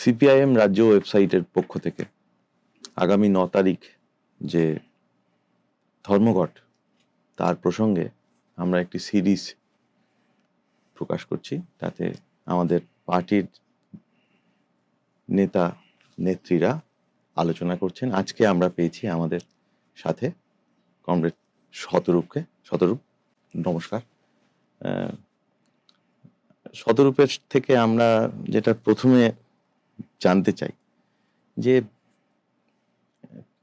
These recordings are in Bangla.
সিপিআইএম রাজ্য ওয়েবসাইটের পক্ষ থেকে আগামী 9 তারিখ যে ধর্মঘট তার প্রসঙ্গে আমরা একটি সিরিজ প্রকাশ করছি। তাতে আমাদের পার্টির নেতা নেত্রীরা আলোচনা করছেন। আজকে আমরা পেয়েছি আমাদের সাথে কমরেড শতরূপ। নমস্কার। শতরূপের থেকে আমরা যেটা প্রথমে জানতে চাই যে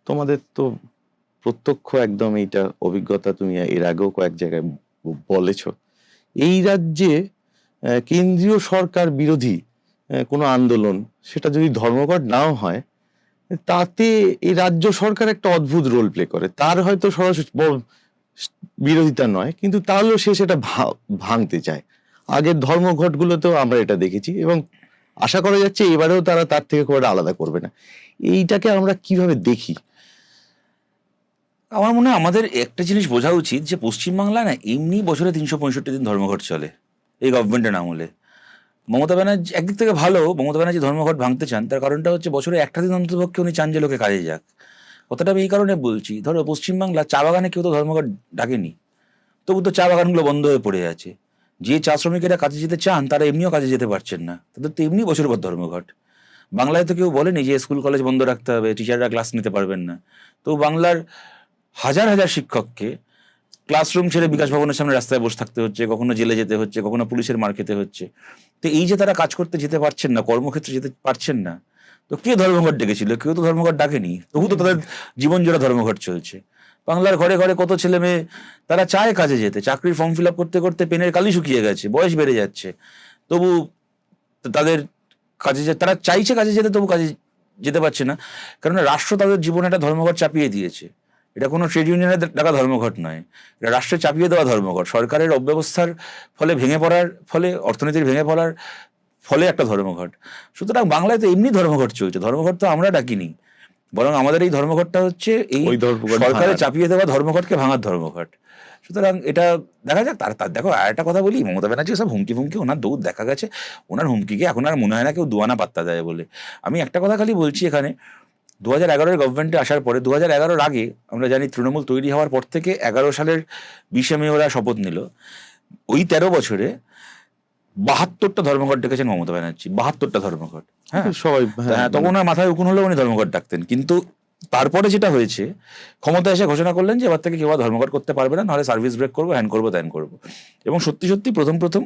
তোমাদের তো প্রত্যক্ষ একদম এইটা অভিজ্ঞতা, তুমি এর আগেও কয়েক জায়গায় বলেছ, এই রাজ্যে কেন্দ্রীয় সরকার বিরোধী কোনো আন্দোলন, সেটা যদি ধর্মঘট নাও হয়, তাতে এই রাজ্য সরকার একটা অদ্ভুত রোল প্লে করে। তার হয়তো সরাসরি বিরোধিতা নয়, কিন্তু তাহলেও সে সেটা ভাঙতে চায়। আগের ধর্মঘটগুলোতেও আমরা এটা দেখেছি এবং আশা করা যাচ্ছে এবারেও তারা তার থেকে খুব একটা আলাদা করবে না। এইটাকে আমরা কিভাবে দেখি? আমার মনে হয় আমাদের একটা জিনিস বোঝা উচিত যে পশ্চিমবাংলায় না এমনি বছরে 365 দিন ধর্মঘট চলে এই গভর্নমেন্টের আমলে। মমতা ব্যানার্জি একদিক থেকে ভালো, মমতা ব্যানার্জি ধর্মঘট ভাঙতে চান, তার কারণটা হচ্ছে বছরে একটা দিন অন্ততপক্ষে উনি চান যে লোকে কাজে যাক। কথাটা আমি এই কারণে বলছি, ধরো পশ্চিমবাংলা চা বাগানে কেউ তো ধর্মঘট ডাকেনি, তবু তো চা বাগানগুলো বন্ধ হয়ে পড়ে আছে। যে চা শ্রমিকেরা কাজে যেতে চান তারা এমনিও কাজে যেতে পারছেন না, তাদের তো এমনি বছর পর ধর্মঘট। বাংলায় তো কেউ বলেনি যে স্কুল কলেজ বন্ধ রাখতে হবে, টিচাররা ক্লাস নিতে পারবেন না। তো বাংলার হাজার হাজার শিক্ষককে ক্লাসরুম ছেড়ে বিকাশ ভবনের সামনে রাস্তায় বসে থাকতে হচ্ছে, কখনো জেলে যেতে হচ্ছে, কখনো পুলিশের মার খেতে হচ্ছে। তো এই যে তারা কাজ করতে যেতে পারছেন না, কর্মক্ষেত্রে যেতে পারছেন না, তো কে ধর্মঘট ডেকেছিল? কেউ তো ধর্মঘট ডাকেনি, তবু তো তাদের জীবন জোড়া ধর্মঘট চলছে। বাংলার ঘরে ঘরে কত ছেলে মেয়ে তারা চায় কাজে যেতে, চাকরির ফর্ম ফিল আপ করতে করতে পেনের কালি শুকিয়ে গেছে, বয়স বেড়ে যাচ্ছে, তবু তাদের কাজে তারা চাইছে কাজে যেতে, তবু কাজে যেতে পারছে না, কারণ রাষ্ট্র তাদের জীবনে একটা ধর্মঘট চাপিয়ে দিয়েছে। এটা কোনো ট্রেড ইউনিয়নের ডাকা ধর্মঘট নয়, এটা রাষ্ট্রে চাপিয়ে দেওয়া ধর্মঘট। সরকারের অব্যবস্থার ফলে ভেঙে পড়ার ফলে, অর্থনীতির ভেঙে পড়ার ফলে একটা ধর্মঘট। সুতরাং বাংলায় তো এমনি ধর্মঘট চলছে, ধর্মঘট তো আমরা ডাকিনি, বরং আমাদের এই ধর্মঘটটা হচ্ছে এই সরকারের চাপিয়ে দেওয়া ধর্মঘটকে ভাঙার ধর্মঘট। সুতরাং এটা দেখা যাক। তার দেখো আর একটা কথা বলি, মমতা ব্যানার্জি সব হুমকি ফুমকি, ওনার দৌড় দেখা গেছে, ওনার হুমকিকে এখন আর মনে হয় না কেউ দুয়ানা পাত্তা দেয় বলে। আমি একটা কথা খালি বলছি, এখানে 2011-এর গভর্নমেন্টে আসার পরে, 2011-র আগে আমরা জানি তৃণমূল তৈরি হওয়ার পর থেকে 11 সালের 20 মে ওরা শপথ নিল। ওই 13 বছরে 72টা ধর্মঘট ডেকেছেন মমতা ব্যানার্জি, 72টা ধর্মঘট। হ্যাঁ, সবাই তখন ওনার মাথায় উকুন হলে উনি ধর্মঘট ডাকতেন। কিন্তু তারপরে যেটা হয়েছে, ক্ষমতা এসে ঘোষণা করলেন যে এবার থেকে কেউ ধর্মঘট করতে পারবে না, নাহলে সার্ভিস ব্রেক করবো, হ্যান করবো, ত্যান করবো। এবং সত্যি সত্যি প্রথম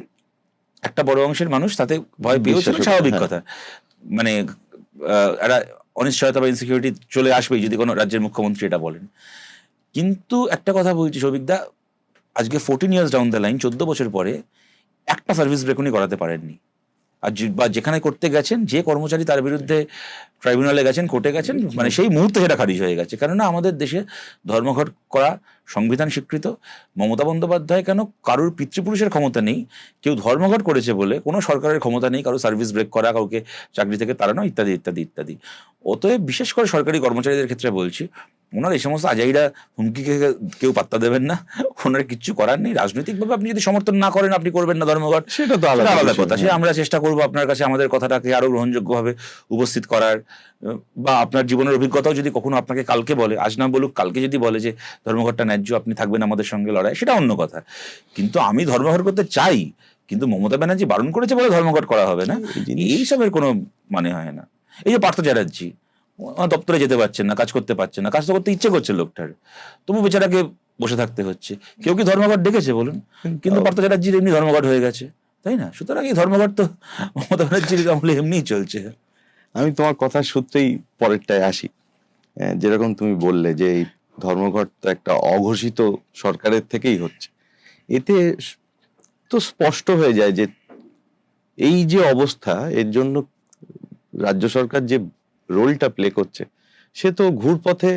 একটা বড় অংশের মানুষ তাতে ভয় পেয়েছিল, স্বাভাবিক কথা। মানে একটা অনিশ্চয়তা বা ইনসিকিউরিটি চলে আসবেই যদি কোনো রাজ্যের মুখ্যমন্ত্রী এটা বলেন। কিন্তু একটা কথা বলছি সৌভিকদা, আজকে 14 ইয়ার্স ডাউন দ্য লাইন, 14 বছর পরে একটা সার্ভিস ব্রেক উনি করাতে পারেননি। আর বা যেখানে করতে গেছেন, যে কর্মচারী তার বিরুদ্ধে ট্রাইব্যুনালে গেছেন, কোর্টে গেছেন, মানে সেই মুহূর্তে সেটা খারিজ হয়ে গেছে। কেননা আমাদের দেশে ধর্মঘট করা সংবিধান স্বীকৃত। মমতা বন্দ্যোপাধ্যায় কেন, কারোর পিতৃপুরুষের ক্ষমতা নেই, কেউ ধর্মঘট করেছে বলে কোনো সরকারের ক্ষমতা নেই কারো সার্ভিস ব্রেক করা, কাউকে চাকরি থেকে তাড়ানো, ইত্যাদি ইত্যাদি ইত্যাদি। অতএব বিশেষ করে সরকারি কর্মচারীদের ক্ষেত্রে বলছি, ওনার এই সমস্ত আজাইরা হুমকিকে কেউ পাত্তা দেবেন না, ওনার কিচ্ছু করার নেই। রাজনৈতিকভাবে আপনি যদি সমর্থন না করেন, আপনি করবেন না ধর্মঘট, সেটা তো আলাদা কথা। সে আমরা চেষ্টা করবো আপনার কাছে আমাদের কথাটাকে আরো গ্রহণযোগ্যভাবে উপস্থিত করার, বা আপনার জীবনের অভিজ্ঞতাও যদি কখনো আপনাকে কালকে বলে, আজ না বলুক কালকে যদি বলে যে ধর্মঘটটা ন্যায্য, আপনি থাকবেন আমাদের সঙ্গে লড়াই, সেটা অন্য কথা। কিন্তু আমি ধর্মঘট করতে চাই, কিন্তু মমতা ব্যানার্জি বারণ করেছে বলে ধর্মঘট করা হবে না, এইসবের কোনো মানে হয় না। এই যে পার্থ চ্যাটার্জি দপ্তরে যেতে পারছেন না, কাজ করতে পারছেন না, কাজ তো করতে ইচ্ছে করছে লোকটার, তবু বেচারাকে বসে থাকতে হচ্ছে। কেউ কি ধর্মঘট ডেকেছে বলুন? কিন্তু পার্থ চ্যাটার্জির এমনি ধর্মঘট হয়ে গেছে, তাই না? সুতরাং এই ধর্মঘট তো মমতা ব্যানার্জির আমলে এমনিই চলছে। আমি তোমার কথার সূত্রেই পরেরটায় আসি। যেরকম তুমি বললে যে এই ধর্মঘট তো একটা অঘোষিত সরকারের থেকেই হচ্ছে, এতে তো স্পষ্ট হয়ে যায় যে এই যে অবস্থা, এর জন্য রাজ্য সরকার যে রোলটা প্লে করছে, সে তো ঘুরপথে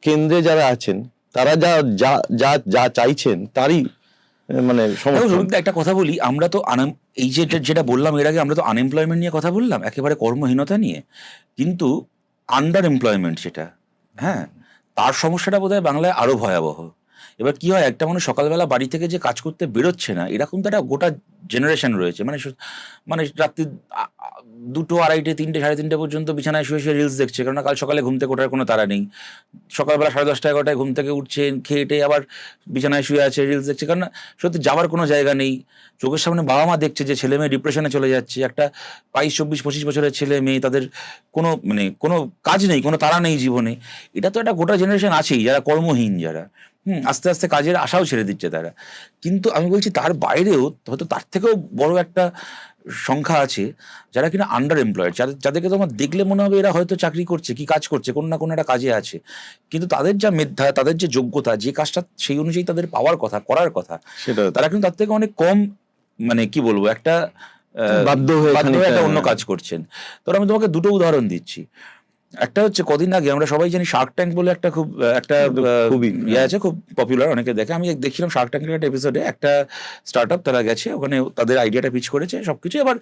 কেন্দ্রে যারা আছেন তারা যা যা যা যা চাইছেন তারই মানে একটা কথা বলি, আমরা তো এই যেটা বললাম এর আগে, আমরা তো আনএমপ্লয়মেন্ট নিয়ে কথা বললাম, একেবারে কর্মহীনতা নিয়ে, কিন্তু আন্ডার এমপ্লয়মেন্ট যেটা, হ্যাঁ, তার সমস্যাটা বোধহয় বাংলায় আরো ভয়াবহ। এবার কি হয়, একটা মানুষ সকালবেলা বাড়ি থেকে যে কাজ করতে বেরোচ্ছে না, এরকম তো একটা গোটা জেনারেশন রয়েছে, মানে রাত্রি 2টো, 2:30, 3টে, 3:30 পর্যন্ত বিছানায় শুয়ে শুয়ে রিলস দেখছে, কারণ কাল সকালে ঘুম থেকে ওঠার কোনো তাড়া নেই। সকালবেলা 10:30, 11টায় ঘুম থেকে উঠছে, খেয়ে টেয়ে আবার বিছানায় শুয়ে আছে, রিলস দেখছে, কারণ সত্যি যাওয়ার কোনো জায়গা নেই। চোখের সামনে বাবা মা দেখছে যে ছেলে মেয়ে ডিপ্রেশনে চলে যাচ্ছে, একটা 22, 24, 25 বছরের ছেলে মেয়ে, তাদের কোনো কাজ নেই, কোনো তাড়া নেই জীবনে। এটা তো একটা গোটা জেনারেশন আছেই, যারা কর্মহীন, যারা আস্তে আস্তে কাজের আশাও ছেড়ে দিচ্ছে তারা। কিন্তু আমি বলছি তার বাইরেও হয়তো তার থেকেও বড় একটা সংখ্যা আছে যারা কিনা আন্ডার এমপ্লয়েড, যাদেরকে তোমার দেখলে মনে হবে এরা হয়তো চাকরি করছে, কি কাজ করছে, কোনো না কোনো একটা কাজে আছে, কিন্তু তাদের যা মেধা, তাদের যে যোগ্যতা, যে কাজটা সেই অনুযায়ী তাদের পাওয়ার কথা, করার কথা, সেটা তারা কিন্তু তার থেকে অনেক কম, মানে কি বলবো, একটা বাধ্য হয়ে একটা অন্য কাজ করছেন। তো আমি তোমাকে দুটো উদাহরণ দিচ্ছি। একটা হচ্ছে, কদিন আগে আমরা সবাই জানি শার্ক ট্যাঙ্ক বলে একটা খুবই ইয়ে আছে, খুব পপুলার, অনেকে দেখে। আমি দেখছিলাম শার্ক ট্যাঙ্কের একটা এপিসোডে, একটা স্টার্ট আপ তারা গেছে ওখানে, তাদের আইডিয়াটা পিচ করেছে সবকিছু। এবার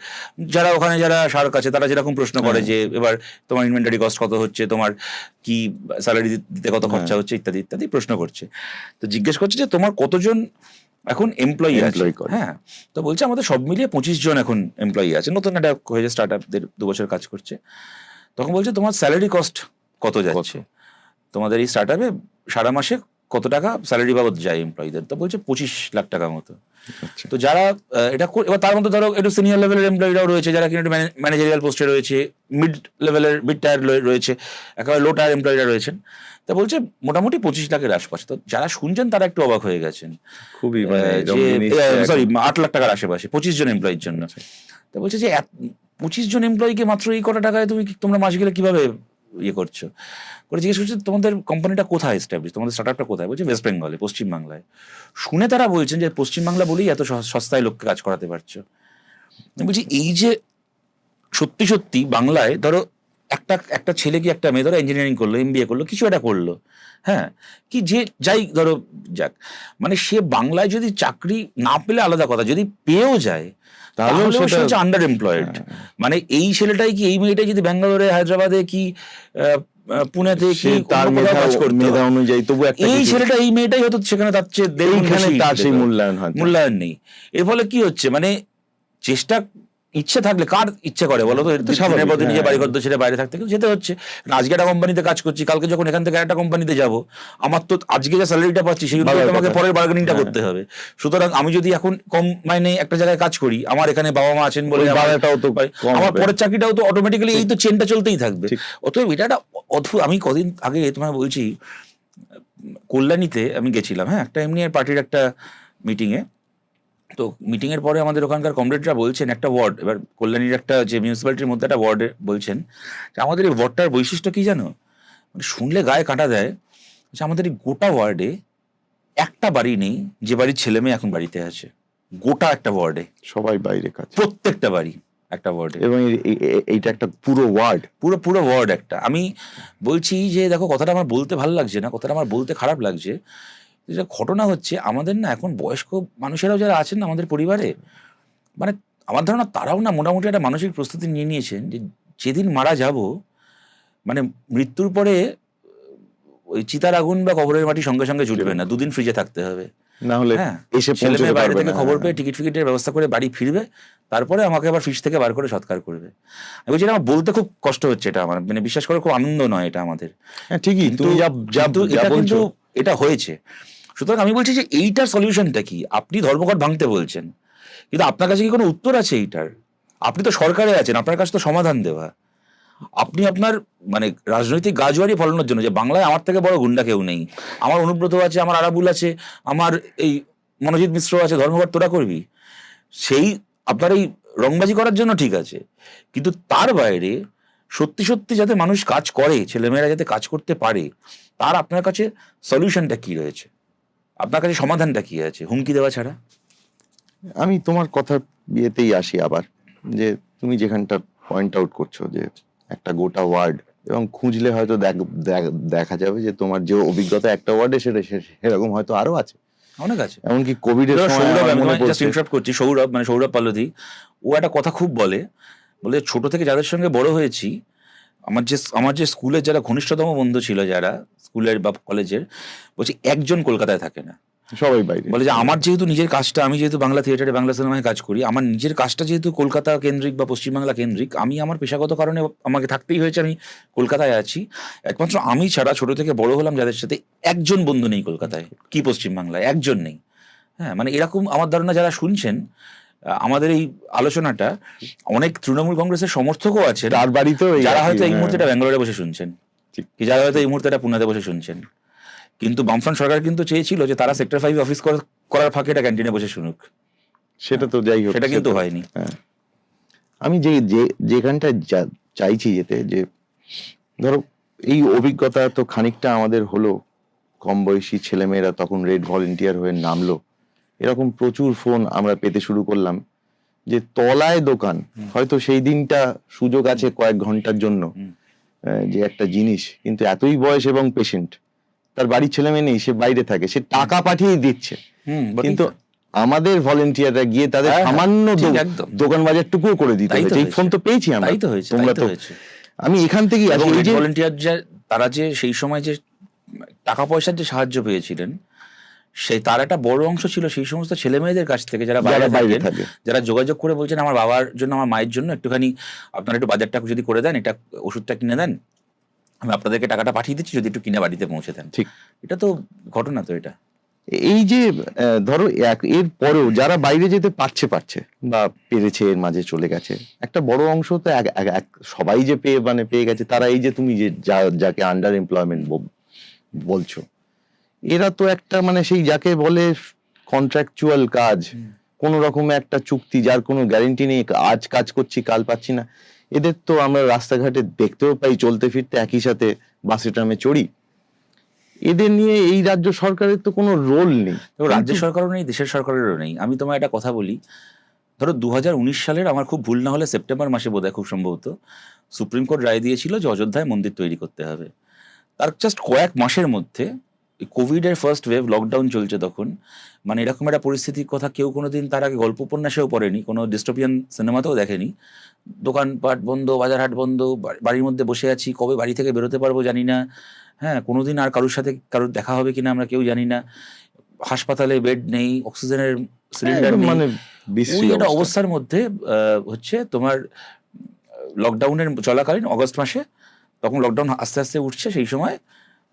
যারা শার্ক আছে তারা যেরকম প্রশ্ন করে যে এবার তোমার ইনভেন্টারি কস্ট কত হচ্ছে, তোমার কি স্যালারি দিতে কত খরচা হচ্ছে, ইত্যাদি ইত্যাদি প্রশ্ন করছে। তো জিজ্ঞেস করছে যে তোমার কতজন এখন এমপ্লয়ি আছে। হ্যাঁ, তো বলছে আমাদের সব মিলিয়ে 25 জন এখন এমপ্লয়ি আছে, নতুন একটা হয়েছে, স্টার্ট আপদের 2 বছর কাজ করছে। তখন বলছে তোমার স্যালারি কস্ট কত যাচ্ছে, তোমাদের এই স্টার্ট আপে সারা মাসে কত টাকা স্যালারি বাবদ যায় এমপ্লয়ীদের? তো বলছে 25 লাখ টাকা মতো। তো যারা এটা এবার তার মধ্যে ধরো একটু সিনিয়র লেভেলের এমপ্লয়িরাও রয়েছে, যারা কিন্তু ম্যানেজারিয়াল পোস্টে রয়েছে, মিড টায়ার রয়েছে, একেবারে লো টায়ার এমপ্লয়িরা রয়েছেন। তা বলছে মোটামুটি 25 লাখের আশপাশে। তো যারা শুনছেন তারা একটু অবাক হয়ে গেছেন, খুবই, সরি 8 লাখ টাকার আশেপাশে 25 জন এমপ্লয়ির জন্য। তো বলছে যে 25 জন এমপ্লয়িকে মাত্র এই কটা টাকায় তোমরা মাস গেলে কিভাবে ইয়ে করছো করে জিজ্ঞেস করছে তোমাদের কোম্পানিটা কোথায় এস্টাবলিশ, তোমাদের স্টার্টআপটা কোথায়? বলছে ওয়েস্ট বেঙ্গলে, পশ্চিমবাংলায়। শুনে তারা বলছেন যে পশ্চিমবাংলা বলেই এত সস্তায় লোককে কাজ করাতে পারছো। বলছি এই যে সত্যি সত্যি বাংলায় ধরো একটা ছেলে কি একটা মেয়ে ধরো ইঞ্জিনিয়ারিং করলো, MBA করলো, কিছু একটা করলো, হ্যাঁ, কি যে যাই ধরো যাক, মানে সে বাংলায় যদি চাকরি না পেলে আলাদা কথা, যদি পেয়েও যায় তাহলে সে হচ্ছে আন্ডার এমপ্লয়েড। মানে এই ছেলেটাই কি, এই মেয়েটাই যদি ব্যাঙ্গালোরে, হায়দ্রাবাদে কি পুনেতে কি তার কাজ করতে অনুযায়ী, তবু এই ছেলেটা এই মেয়েটাই হয়তো সেখানে তার চেয়ে তার সেই মূল্যায়ন নেই। এর ফলে কি হচ্ছে, মানে চেষ্টা ইচ্ছে থাকলে কার ইচ্ছে করে বলো তো, নিজের বাড়িঘর ছেড়ে বাইরে থাকতে যেতে হচ্ছে। আজকে একটা কোম্পানিতে কাজ করছি, কালকে যখন এখান থেকে একটা কোম্পানিতে যাব, আমার তো আজকে যে স্যালারিটা পাচ্ছি সেই অনুযায়ী আমাকে পরের বার্গেনিংটা করতে হবে। সুতরাং আমি যদি এখন কম মাইনে একটা জায়গায় কাজ করি, আমার এখানে বাবা মা আছেন বলে আমার পরের চাকরিটাও তো অটোমেটিক্যালি এই তো চেনটা চলতেই থাকবে। অতএব এটা একটা অদ্ভুত। আমি কদিন আগে তোমায় বলছি, কল্যাণীতে আমি গেছিলাম, হ্যাঁ, একটা এমনি পার্টির একটা মিটিংয়ে। তো মিটিং এর পরে আমাদের ওখানকার কমরেডরা বলছেন একটা ওয়ার্ড, এবার কল্যাণীর একটা যে মিউনিসিপ্যালিটির মধ্যে একটা ওয়ার্ডে বলছেন যে আমাদের এই ওয়ার্ডটার বৈশিষ্ট্য কি জানো, মানে শুনলে গায়ে কাঁটা দেয়। আমাদের এই গোটা ওয়ার্ডে একটা বাড়ি নেই যে বাড়ির ছেলে মেয়ে এখন বাড়িতে আছে, গোটা একটা ওয়ার্ডে সবাই বাইরে কাজ, প্রত্যেকটা বাড়ি একটা ওয়ার্ডে, এবং এইটা একটা পুরো ওয়ার্ড একটা। আমি বলছি যে দেখো, কথাটা আমার বলতে ভালো লাগছে না, কথাটা আমার বলতে খারাপ লাগছে। যেটা ঘটনা হচ্ছে, আমাদের না এখন বয়স্ক মানুষেরাও যারা আছেন না আমাদের পরিবারে, মানে আমার ধারণা তারাও না মোটামুটি একটা মানসিক প্রস্তুতি নিয়ে নিয়েছেন যে যেদিন মারা যাব, মানে মৃত্যুর পরে ওই চিতার আগুন বা কবরের মাটি সঙ্গে সঙ্গে জ্বলবে না, 2 দিন ফ্রিজে থাকতে হবে, না হলে ছেলে মেয়ে বাইরে থেকে খবর পেয়ে টিকিট ফিকিটের ব্যবস্থা করে বাড়ি ফিরবে, তারপরে আমাকে আবার ফ্রিজ থেকে বার করে সৎকার করবে। আমি বলছি আমার বলতে খুব কষ্ট হচ্ছে, এটা আমার মানে বিশ্বাস করে খুব আনন্দ নয় এটা আমাদের। ঠিকই, কিন্তু এটা হয়েছে। সুতরাং আমি বলছি যে এইটার সলিউশনটা কি? আপনি ধর্মঘট ভাঙতে বলছেন, কিন্তু আপনার কাছে কি কোনো উত্তর আছে এইটার? আপনি তো সরকারে আছেন, আপনার কাছে তো সমাধান দেওয়া। আপনি আপনার মানে রাজনৈতিক গাজওয়ারি ফলানোর জন্য, যে বাংলায় আমার থেকে বড় গুন্ডা কেউ নেই, আমার অনুব্রত আছে, আমার আরাবুল আছে, আমার এই মনোজিৎ মিশ্র আছে, ধর্মঘট তোরা করবি, সেই আপনার এই রংবাজি করার জন্য ঠিক আছে, কিন্তু তার বাইরে সত্যি সত্যি যাতে মানুষ কাজ করে, ছেলেমেয়েরা যাতে কাজ করতে পারে, তার আপনার কাছে সলিউশনটা কি রয়েছে? আপনার কাছে সমাধানটা কি আছে হুমকি দেওয়া ছাড়া? আমি তোমার কথার বিয়েতেই আসি আবার, যে তুমি যেখানটা পয়েন্ট আউট করছো যে একটা গোটা ওয়ার্ড, এবং খুঁজলে হয়তো দেখা যাবে যে তোমার যে অভিজ্ঞতা একটা ওয়ার্ডে সেরকম হয়তো আরো আছে, অনেক আছে। এমনকি কোভিড এর সময় সৌরভ পাল্লধি, ও একটা কথা খুব বলে ছোট থেকে যাদের সঙ্গে বড় হয়েছি আমার যে স্কুলের যারা ঘনিষ্ঠতম বন্ধু ছিল, যারা স্কুলের বা কলেজের, বলছে একজন কলকাতায় থাকে না। সবাই বাইরে। বলে যে আমার যেহেতু নিজের কাজটা, আমি যেহেতু বাংলা থিয়েটারে বাংলা সিনেমায় কাজ করি, আমার নিজের কাজটা যেহেতু কলকাতা কেন্দ্রিক বা পশ্চিমবাংলা কেন্দ্রিক, আমি আমার পেশাগত কারণে আমাকে থাকতেই হয়েছে, আমি কলকাতায় আছি। একমাত্র আমি ছাড়া ছোট থেকে বড় হলাম যাদের সাথে, একজন বন্ধু নেই কলকাতায় কি পশ্চিমবাংলায়, একজন নেই। হ্যাঁ, মানে এরকম আমার ধারণা যারা শুনছেন আমাদের এই আলোচনাটা, অনেক তৃণমূল কংগ্রেসের সমর্থকও আছে তার বাড়িতেও যারা হয়তো এই মুহূর্তে ব্যাঙ্গালোরে বসে শুনছেন, ঠিক। কি যারা হয়তো এই মুহূর্তে পুনেতে বসে শুনছেন। কিন্তু বামফ্রন্ট সরকার কিন্তু চেয়েছিল যে তারা সেক্টর 5 অফিস করার ফাঁকে এটা ক্যান্টিনে বসে শুনুক, সেটা তো যাই হোক, সেটা কিন্তু হয়নি। হ্যাঁ, আমি যেখানটা চাইছি যেতে, যে ধরো এই অভিজ্ঞতা তো খানিকটা আমাদের হলো, কম বয়সী ছেলেমেয়েরা তখন রেড ভলেন্টিয়ার হয়ে নামলো, এরকম প্রচুর ফোন আমরা পেতে শুরু করলাম যে তলায় দোকান, হয়তো সেই দিনটা সুযোগ আছে কয়েক ঘন্টার জন্য, যে একটা জিনিস, কিন্তু এতই বয়স এবং পেশেন্ট, তার বাড়ির ছেলে মেয়ে নেই, সে বাইরে থাকে, সে টাকা পাঠিয়ে দিচ্ছে, কিন্তু আমাদের ভলেন্টিয়াররা গিয়ে তাদের সামান্য দোকান বাজারটুকুও করে দিতে হয়েছে। এই ফোন তো পেয়েছি আমরা, তোমরা তো, আমি এখান থেকেই ভলেন্টিয়ার তারা যে সেই সময় যে টাকা পয়সার যে সাহায্য পেয়েছিলেন, সেই তার একটা বড় অংশ ছিল সেই সমস্ত ছেলে মেয়েদের কাছ থেকে যারা বাইরে থাকে, যারা যোগাযোগ করে বলছেন আমার বাবার জন্য, আমার মায়ের জন্য একটুখানি আপনারা একটু বাজারটা যদি করে দেন, এটা ওষুধটা কিনে দেন, আমি আপনাদেরকে টাকাটা পাঠিয়ে দিচ্ছি, যদি একটু কিনে বাড়িতে পৌঁছে দেন। ঠিক, এটা তো ঘটনা। তো এটা এই যে ধরো এর পরেও যারা বাইরে যেতে পারছে বা পেরেছে, এর মাঝে চলে গেছে, একটা বড় অংশ তো সবাই যে পেয়ে গেছে, তারা এই যে তুমি যে যাকে আন্ডার এমপ্লয়মেন্ট বলছো, এরা তো একটা মানে সেই যাকে বলে কন্ট্রাকচুয়াল কাজ, কোন রকমের একটা চুক্তি, যার কোনো গ্যারেন্টি নেই, আজ কাজ করছি কাল পাচ্ছি না। এদের তো আমরা রাস্তাঘাটে দেখতেও পাই, চলতে ফিরতে একই সাথে বাসে ট্রামে চড়ি। এদের নিয়ে এই রাজ্য সরকারের তো কোনো রোল নেই, রাজ্য সরকারও নেই, দেশের সরকারেরও নেই। আমি তোমায় একটা কথা বলি, ধরো 2019 সালের, আমার খুব ভুল না হলে সেপ্টেম্বর মাসে বোধহয় খুব সম্ভবত, সুপ্রিম কোর্ট রায় দিয়েছিল যে অযোধ্যায় মন্দির তৈরি করতে হবে। তার জাস্ট কয়েক মাসের মধ্যে কোভিডের ফার্স্ট ওয়েভ, লকডাউন চলছে তখন, মানে এরকম একটা পরিস্থিতির কথা কেউ কোনোদিন তার আগে গল্প উপন্যাসেও পড়েনি, কোনো ডিস্টোপিয়ান সিনেমাতেও দেখেনি। দোকানপাট বন্ধ, বাজারহাট বন্ধ, বাড়ির মধ্যে বসে আছি, কবে বাড়ি থেকে বেরোতে পারবো জানি না, হ্যাঁ, কোনোদিন আর কারোর সাথে কারোর দেখা হবে কিনা আমরা কেউ জানি না, হাসপাতালে বেড নেই, অক্সিজেনের সিলিন্ডার নেই, মানে ওই একটা অবস্থার মধ্যে হচ্ছে তোমার লকডাউনের চলাকালীন অগস্ট মাসে, তখন লকডাউন আস্তে আস্তে উঠছে, সেই সময়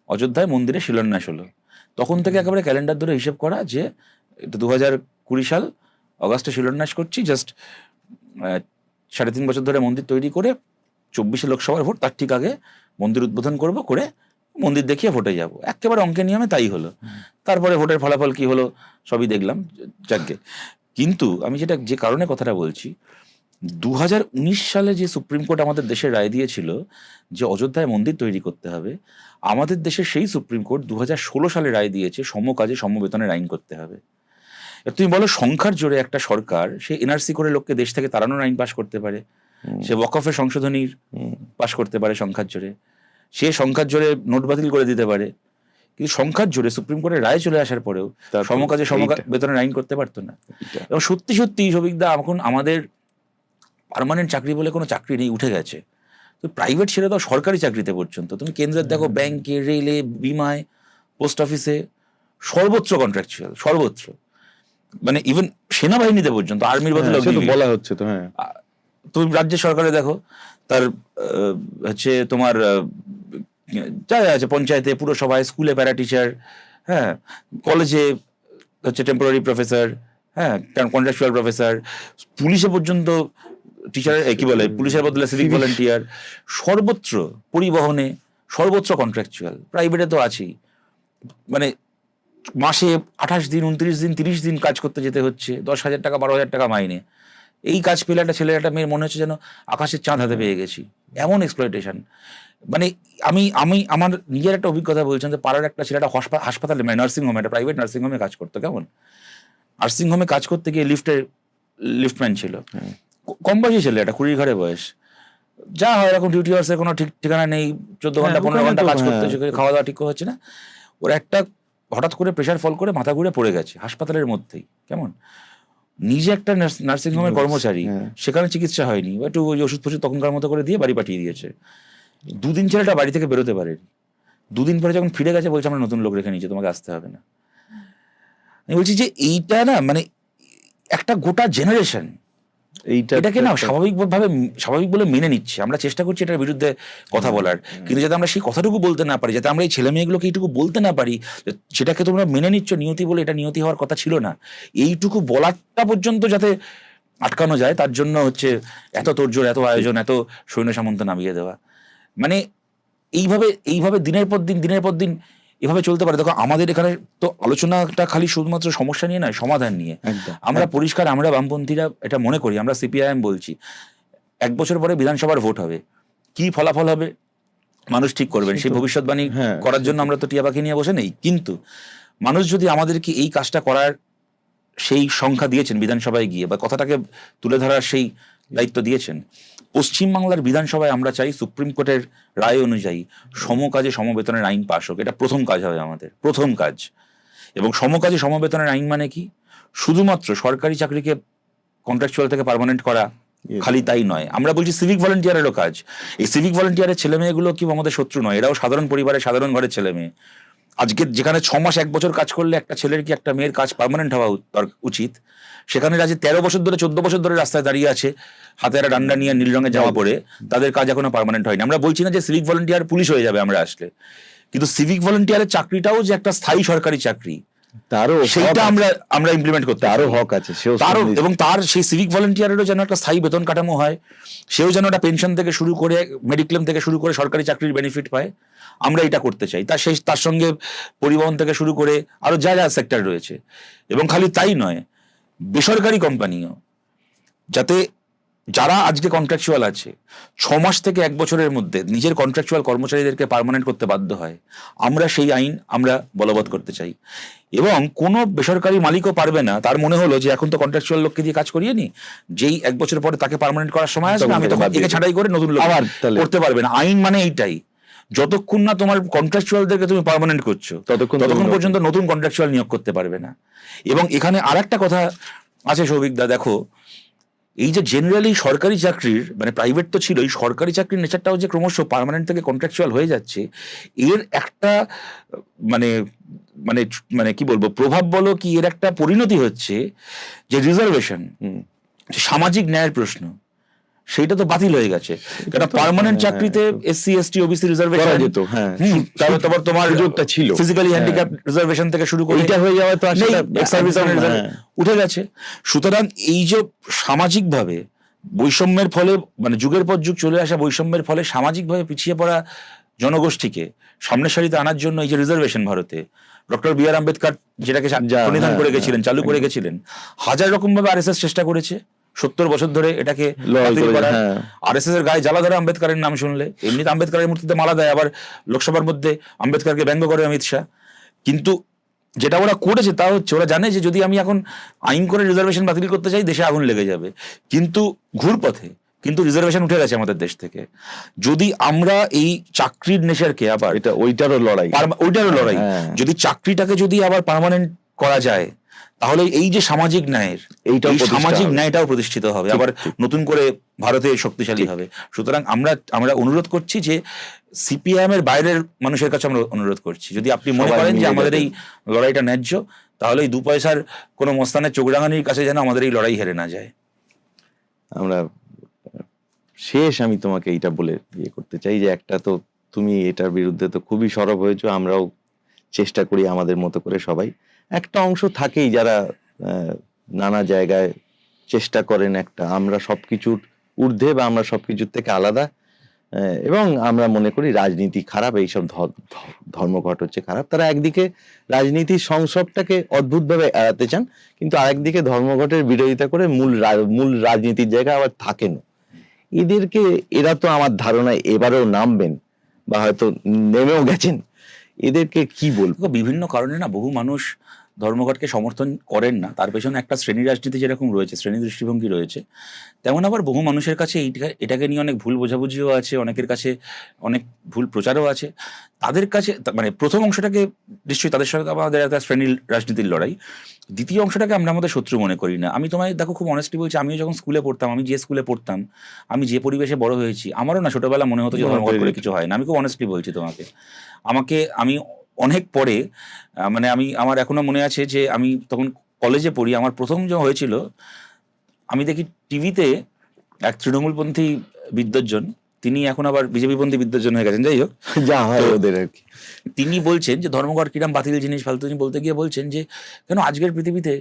অযোধ্যায় মন্দিরে শিলান্যাস হলো। তখন থেকে একেবারে ক্যালেন্ডার ধরে হিসেব করা যে 2020 সাল অগাস্টে শিলান্যাস করছি, জাস্ট 3.5 বছর ধরে মন্দির তৈরি করে 24 লোকসভার ভোট, তার ঠিক আগে মন্দির উদ্বোধন করব, করে মন্দির দেখিয়ে ভোটে যাব। একেবারে অঙ্কের নিয়মে তাই হলো। তারপরে ভোটের ফলাফল কি হলো সবই দেখলাম, যাকে। কিন্তু আমি যে কারণে কথাটা বলছি, 2019 সালে যে সুপ্রিম কোর্ট আমাদের দেশে রায় দিয়েছিল যে অযোধ্যায় মন্দির তৈরি করতে হবে, আমাদের দেশে সেই সুপ্রিম কোর্ট 2016 সালে রায় দিয়েছে সমকাজে সমবেতনের আইন করতে হবে। তুমি বলো, সংখ্যার জোরে একটা সরকার সে এনআরসি করে লোককে দেশ থেকে তাড়ানোর আইন পাশ করতে পারে, সে ওয়াকফের সংশোধনীর পাশ করতে পারে সংখ্যার জোরে, সে সংখ্যার জোরে নোট বাতিল করে দিতে পারে, কিন্তু সংখ্যার জোরে সুপ্রিম কোর্টের রায় চলে আসার পরেও সমকাজে সমবেতনের আইন করতে পারতো না। এবং সত্যি সত্যি সবিকদা, এখন আমাদের পার্মানেন্ট চাকরি বলে কোনো চাকরি নেই, উঠে গেছে। তো প্রাইভেট ছেড়ে দাও, সরকারি চাকরিতে পর্যন্ত তুমি কেন্দ্রের দেখো, ব্যাংকে, রেলে, বিমায়, পোস্ট অফিসে, সর্বোচ্চ কন্ট্রাকচুয়াল, সর্বোচ্চ, মানে ইভেন সেনাবাহিনীতে পর্যন্ত, আর্মির বদলে বলা হচ্ছে তো। হ্যাঁ, তুমি রাজ্য সরকারে দেখো, তার হচ্ছে তোমার যা আছে, পঞ্চায়েতে, পুরসভায়, স্কুলে প্যারা টিচার, হ্যাঁ, কলেজে হচ্ছে টেম্পোরারি প্রফেসর, হ্যাঁ, কন্ট্রাকচুয়াল প্রফেসর, পুলিশে পর্যন্ত টিচার, কি বলে, পুলিশের বদলে সিভিক ভলেন্টিয়ার, সর্বত্র, পরিবহনে সর্বোচ্চ কন্ট্রাকচুয়াল। প্রাইভেটে তো আছেই, মানে মাসে 28 দিন, 29 দিন, 30 দিন কাজ করতে যেতে হচ্ছে, 10,000 টাকা, 12,000 টাকা মাইনে। এই কাজ পেলে একটা ছেলে, একটা মেয়ের মনে হচ্ছে যেন আকাশের চাঁদ হাতে পেয়ে গেছি, এমন এক্সপ্লয়টেশন। মানে আমি আমার নিজের একটা অভিজ্ঞতা বলছেন, যে পাড়ার একটা ছেলেটা হাসপাতালে, মানে নার্সিংহোমে, একটা প্রাইভেট নার্সিংহোমে কাজ করতো। কেমন নার্সিংহোমে কাজ করতে গিয়ে লিফটম্যান ছিল, কম বয়সী ছেলে, একটা 20 ঘরে বয়স, যা হয় এরকম, ডিউটি আওয়ার্সের কোনো ঠিক ঠিকানা নেই, 14 ঘন্টা 15 ঘন্টা কাজ করতে হচ্ছে, খাওয়া দাওয়া ঠিক হচ্ছে না। ওর একটা হঠাৎ করে প্রেশার ফল করে মাথা ঘুরে পড়ে গেছে হাসপাতালের মধ্যেই। কেমন, নিজে একটা নার্সিংহোমের কর্মচারী, সেখানে চিকিৎসা হয়নি, একটু ওই ওষুধ ফষুধ তখনকার মতো করে দিয়ে বাড়ি পাঠিয়ে দিয়েছে। দুদিন ছেলেটা বাড়ি থেকে বেরোতে পারেনি, দুদিন পরে যখন ফিরে গেছে বলছে আমরা নতুন লোক রেখে নিয়েছি, তোমাকে আসতে হবে না। আমি বলছি যে এইটা না মানে একটা গোটা জেনারেশন এটাকে না স্বাভাবিক বলে মেনে নিচ্ছে। আমরা চেষ্টা করছি এটার বিরুদ্ধে কথা বলার, কিন্তু যাতে আমরা সেই কথাটুকু বলতে না পারি, যাতে আমরা এই ছেলে মেয়েগুলোকে এইটুকু বলতে না পারি সেটাকে তোমরা মেনে নিচ্ছ নিয়তি বলে, এটা নিয়তি হওয়ার কথা ছিল না, এইটুকু বলাটা পর্যন্ত যাতে আটকানো যায়, তার জন্য হচ্ছে এত তোড়জোড়, এত আয়োজন, এত সৈন্য সামন্ত নামিয়ে দেওয়া। মানে এইভাবে দিনের পর দিন এভাবে চলতে পারে। দেখো আমাদের এখানে তো আলোচনাটা খালি শুধুমাত্র সমস্যা নিয়ে নয়, সমাধান নিয়ে। আমরা পরিষ্কার, আমরা বামপন্থীরা এটা মনে করি, আমরা সিপিআইএম বলছি 1 বছর পরে বিধানসভার ভোট হবে, কি ফলাফল হবে মানুষ ঠিক করবেন, সেই ভবিষ্যৎবাণী করার জন্য আমরা তো টিয়া পাখি নিয়ে বসে নেই। কিন্তু মানুষ যদি আমাদেরকে এই কাজটা করার সেই সংখ্যা দিয়েছেন বিধানসভায় গিয়ে, বা কথাটাকে তুলে ধরার সেই দায়িত্ব দিয়েছেন, পশ্চিমবাংলার বিধানসভায় আমরা চাই সুপ্রিম কোর্টের রায় অনুযায়ী সমকাজে সমবেতনের আইন পাশ হোক। এটা প্রথম কাজ হবে আমাদের, প্রথম কাজ। এবং সমকাজে সমবেতনের আইন মানে কি? শুধুমাত্র সরকারি চাকরিকে কন্ট্রাকচুয়াল থেকে পার্মানেন্ট করা, খালি তাই নয়, আমরা বলছি সিভিক ভলান্টিয়ারেরও কাজ। এই সিভিক ভলান্টিয়ারের ছেলে মেয়েগুলো কি আমাদের শত্রু নয়, এরাও সাধারণ পরিবারের সাধারণ ঘরের ছেলে মেয়ে। আজকে যেখানে 6 মাস 1 বছর কাজ করলে একটা ছেলের কি একটা মেয়ের কাজ পার্মানেন্ট হওয়া উচিত, সেখানে আজ 13 বছর ধরে 14 বছর ধরে রাস্তায় দাঁড়িয়ে আছে, হাতে একটা ডান্ডা নিয়ে নীল রঙের জামা পরে, তাদের কাজ এখনো পার্মানেন্ট হয়নি। আমরা বলছি না যে সিভিক ভলান্টিয়ার পুলিশ হয়ে যাবে আমরা আসলে, কিন্তু সিভিক ভলান্টিয়ারের চাকরিটাও যে একটা স্থায়ী সরকারি চাকরি, তারও সেইটা আমরা ইমপ্লিমেন্ট করতে, আরো হক আছে তারও, এবং তার সেই সিভিক ভলান্টিয়ারেরও যেন একটা স্থায়ী বেতন কাঠামো হয়, সেও যেন একটা পেনশন থেকে শুরু করে মেডিক্লেম থেকে শুরু করে সরকারি চাকরির বেনিফিট পায়। আমরা এটা করতে চাই। তার সঙ্গে পরিবহন থেকে শুরু করে আরো যা যা সেক্টর রয়েছে, এবং খালি তাই নয়, বেসরকারি কোম্পানিও যাতে, যারা আজকে কন্ট্রাকচুয়াল আছে 6 মাস থেকে 1 বছরের মধ্যে নিজের কন্ট্রাকচুয়াল কর্মচারীদেরকে পার্মানেন্ট করতে বাধ্য হয়, আমরা সেই আইন আমরা বলবৎ করতে চাই। এবং কোনো বেসরকারি মালিকও পারবে না, তার মনে হলো যে এখন তো কন্ট্রাকচুয়াল লোককে দিয়ে কাজ করিয়ে নি, যেই 1 বছর পরে তাকে পার্মানেন্ট করার সময় আসবে আমি তখন একে ছাঁটাই করে নতুন লোক করতে পারবে না। আইন মানে এইটাই, যতক্ষণ না তোমার কন্ট্রাকচুয়ালদেরকে তুমি পার্মানেন্ট করছো ততক্ষণ পর্যন্ত নতুন কন্ট্রাকচুয়াল নিয়োগ করতে পারবে না। এবং এখানে আরেকটা কথা আছে সৌভিকদা, দেখো এই যে জেনারেলি সরকারি চাকরির, মানে প্রাইভেট তো ছিল, এই সরকারি চাকরির নেচারটাও যে ক্রমশ পার্মানেন্ট থেকে কন্ট্রাকচুয়াল হয়ে যাচ্ছে, এর একটা মানে মানে মানে কি বলবো, প্রভাব বলো কি, এর একটা পরিণতি হচ্ছে যে রিজার্ভেশন, সামাজিক ন্যায়ের প্রশ্ন, সেইটা তো বাতিল হয়ে গেছে। কারণ পার্মানেন্ট চাকরিতে এসসি এসটি ওবিসি রিজার্ভেশন যেত, তারপর তোমার সুযোগটা ছিল, ফিজিক্যালি হ্যান্ডিক্যাপ রিজার্ভেশন থেকে শুরু করে এটা হয়ে যাওয়া তো সার্ভিস উঠে গেছে। সুতরাং এই যে সামাজিকভাবে বৈষম্যের ফলে, মানে যুগের পর যুগ চলে আসা বৈষম্যের ফলে সামাজিকভাবে পিছিয়ে পড়া জনগোষ্ঠীকে সামনের সারিতে আনার জন্য এই যে রিজার্ভেশন, ভারতে ডক্টর বি আর আম্বেদকর যেটাকে প্রণিধান করে গেছিলেন, চালু করে গেছিলেন, হাজার রকম ভাবে আরএসএস চেষ্টা করেছে 70 বছর ধরে এটাকে আরএসএস এর গায়ে জ্বালা ধরে আম্বেদকরের নাম শুনলে। এমনিতে আম্বেদকরের মূর্তিতে মালা দেয়, আবার লোকসভার মধ্যে আম্বেদকরকে ব্যঙ্গ করে অমিত শাহ। কিন্তু যেটা ওরা করেছে তা হচ্ছে, ওরা জানে যে যদি আমি এখন আইন করে রিজার্ভেশন বাতিল করতে চাই দেশে আগুন লেগে যাবে, কিন্তু ঘুরপথে কিন্তু রিজার্ভেশন উঠে গেছে আমাদের দেশ থেকে। যদি আমরা এই চাকরির নেশারকে আবার, এটা ওইটারও লড়াই, যদি চাকরিটাকে যদি আবার পার্মানেন্ট করা যায়, তাহলে এই যে সামাজিক ন্যায়ের, সামাজিক ন্যায়টাও প্রতিষ্ঠিত হবে, আবার নতুন করে ভারতে শক্তিশালী হবে। সুতরাং আমরা অনুরোধ করছি যে সিপিআইএম এর বাইরের মানুষের কাছে আমরা অনুরোধ করছি, যদি আপনি মনে করেন যে আমাদের এই লড়াইটা ন্যায্য, তাহলে এই 2 পয়সার কোনো মস্তানের চোখ রাঙানির কাছে যেন আমাদের এই লড়াই হেরে না যায়। আমরা আমি তোমাকে এইটা বলে ইয়ে করতে চাই যে একটা তো তুমি এটার বিরুদ্ধে তো খুবই সরব হয়েছো, আমরাও চেষ্টা করি আমাদের মতো করে সবাই। একটা অংশ থাকেই যারা নানা জায়গায় চেষ্টা করেন একটা, আমরা সবকিছুর ঊর্ধ্বে বা আমরা সবকিছুর থেকে আলাদা, এবং আমরা মনে করি রাজনীতি খারাপ, এইসব ধর্মঘট হচ্ছে খারাপ। তারা একদিকে রাজনীতির সংসবটাকে অদ্ভুতভাবে এড়াতে চান, কিন্তু আরেকদিকে ধর্মঘটের বিরোধিতা করে মূল রাজনীতির জায়গায় আবার থাকেন। এরা তো আমার ধারণায় এবারেও নামবেন বা হয়তো নেমেও গেছেন। এদেরকে কি বলবো, বিভিন্ন কারণে না বহু মানুষ ধর্মঘটকে সমর্থন করেন না, তার পেছনে একটা শ্রেণী রাজনীতি যেরকম রয়েছে, শ্রেণী দৃষ্টিভঙ্গি রয়েছে, তেমন আবার বহু মানুষের কাছে এটাকে নিয়ে অনেক ভুল বোঝাবুঝিও আছে, অনেকের কাছে অনেক ভুল প্রচারও আছে। তাদের কাছে মানে প্রথম অংশটাকে নিশ্চয়ই তাদের সঙ্গে আমাদের একটা শ্রেণী রাজনীতির লড়াই, দ্বিতীয় অংশটাকে আমরা আমাদের শত্রু মনে করি না। আমি তোমায় দেখো খুব অনেস্টলি বলছি, আমিও যখন স্কুলে পড়তাম, আমি যে স্কুলে পড়তাম, আমি যে পরিবেশে বড় হয়েছি, আমারও না ছোটবেলা মনে হতো যে ধর্মঘট করে কিছু হয় না। আমি খুব অনেস্টলি বলছি তোমাকে। আমি অনেক পরে মানে আমার এখনো মনে আছে যে আমি তখন কলেজে পড়ি, আমার প্রথম যে হয়েছিল, আমি দেখি টিভিতে এক তৃণমূলপন্থী বিদ্বজ্জন, তিনি এখন আবার বিজেপিপন্থী বিদ্বজ্জন হয়ে গেছেন, যাই হোক, যা হয় ওদের আর কি, তিনি বলছেন যে ধর্মঘট কিরম বাতিল জিনিস ফালতু, তিনি বলতে গিয়ে বলছেন যে কেন আজকের পৃথিবীতে,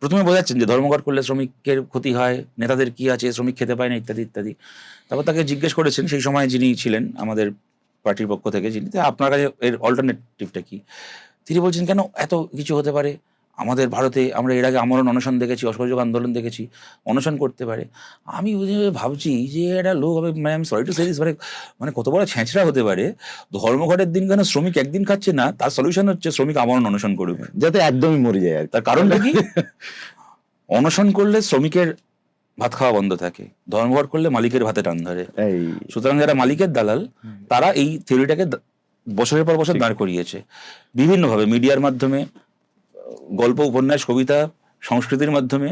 প্রথমে বোঝাচ্ছেন যে ধর্মঘট করলে শ্রমিকের ক্ষতি হয়, নেতাদের কি আছে, শ্রমিক খেতে পায় না, ইত্যাদি ইত্যাদি। তারপর তাকে জিজ্ঞেস করেছেন সেই সময় যিনি ছিলেন আমাদের পার্টির পক্ষ থেকে, যিনি, আপনার কাছে এর অল্টারনেটিভটা কি? তিনি বলছেন কেন এত কিছু হতে পারে, আমাদের ভারতে আমরা এর আগে আমরণ অনশন দেখেছি, অসহযোগ আন্দোলন দেখেছি, অনশন করতে পারে। আমি ভাবছি যে একটা লোক হবে, মানে আমি সরি টু সে দিস, মানে কত বড় ছেঁচড়া হতে পারে। ধর্মঘটের দিন কেন শ্রমিক একদিন খাচ্ছে না, তার সলিউশন হচ্ছে শ্রমিক আমরণ অনশন করুক, যাতে একদমই মরে যায় আর কি। তার কারণটা কি? অনশন করলে শ্রমিকের ভাত খাওয়া বন্ধ থাকে, ধর্মঘট করলে মালিকের ভাতে টান ধরে। এই সুতরাং যারা মালিকের দালাল, তারা এই থিওরিটাকে বছরের পর বছর দাঁড় করিয়েছে বিভিন্নভাবে, মিডিয়ার মাধ্যমে, গল্প, উপন্যাস, কবিতা, সংস্কৃতির মাধ্যমে,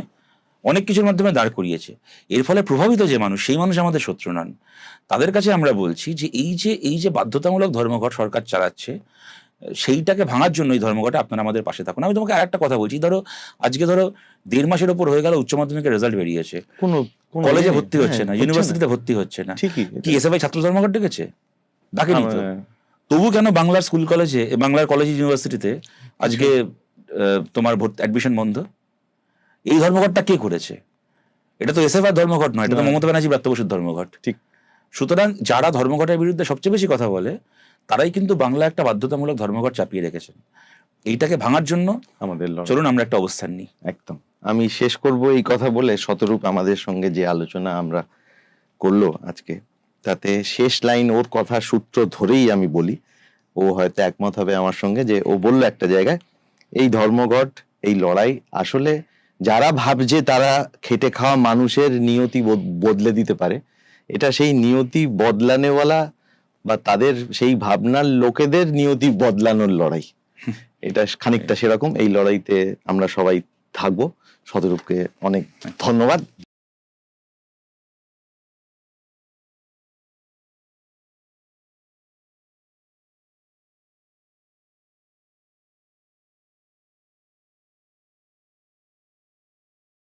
অনেক কিছুর মাধ্যমে দাঁড় করিয়েছে। এর ফলে প্রভাবিত যে মানুষ, সেই মানুষ আমাদের শত্রু নন। তাদের কাছে আমরা বলছি যে এই যে বাধ্যতামূলক ধর্মঘট সরকার চালাচ্ছে, সেইটাকে ভাঙার জন্য এই ধর্মঘটে আপনারা আমাদের পাশে থাকুন। আমি তোমাকে আরেকটা কথা বলছি, আজকে 1.5 মাসের ওপর হয়ে গেল উচ্চ মাধ্যমিকের রেজাল্ট বেরিয়েছে, কোনো কলেজে ভর্তি হচ্ছে না, ইউনিভার্সিটিতে ভর্তি হচ্ছে না। ঠিকই, কি এসএফআই ছাত্র ধর্মঘট ডেকেছে? ডাকেনি তো। হ্যাঁ। তবু কেন বাংলার স্কুল কলেজে, বাংলার কলেজ ইউনিভার্সিটিতে আজকে তোমার অ্যাডমিশন বন্ধ? এই ধর্মঘটটা কে করেছে? এটা তো এসএফআই ধর্মঘট নয়, এটা তো মমতা ব্যানার্জি ব্রাত্য বসুর ধর্মঘট। ঠিক। সুতরাং যারা ধর্মঘটের বিরুদ্ধে সবচেয়ে বেশি কথা বলে, তারাই কিন্তু বাংলা একটা বাধ্যতামূলক ধর্মঘট চাপিয়ে রেখেছেন। এইটাকে ভাঙার জন্য আমাদের লড়াই। চলুন আমরা একটা অবস্থান নিই। একদম। আমি শেষ করব এই কথা বলে, শতরূপ আমাদের সঙ্গে যে আলোচনা আমরা করলো আজকে, তাতে শেষ লাইন ওর কথা সূত্র ধরেই আমি বলি, ও হয়তো একমত হবে আমার সঙ্গে, যে ও বললো একটা জায়গায়, এই ধর্মঘট, এই লড়াই আসলে যারা ভাবছে তারা খেটে খাওয়া মানুষের নিয়তি বদলে দিতে পারে, এটা সেই নিয়তি বদলানেওয়ালা বা তাদের সেই ভাবনার লোকেদের নিয়তি বদলানোর লড়াই। এটা খানিকটা সেরকম। এই লড়াইতে আমরা সবাই থাকবো। শতরূপকে অনেক ধন্যবাদ।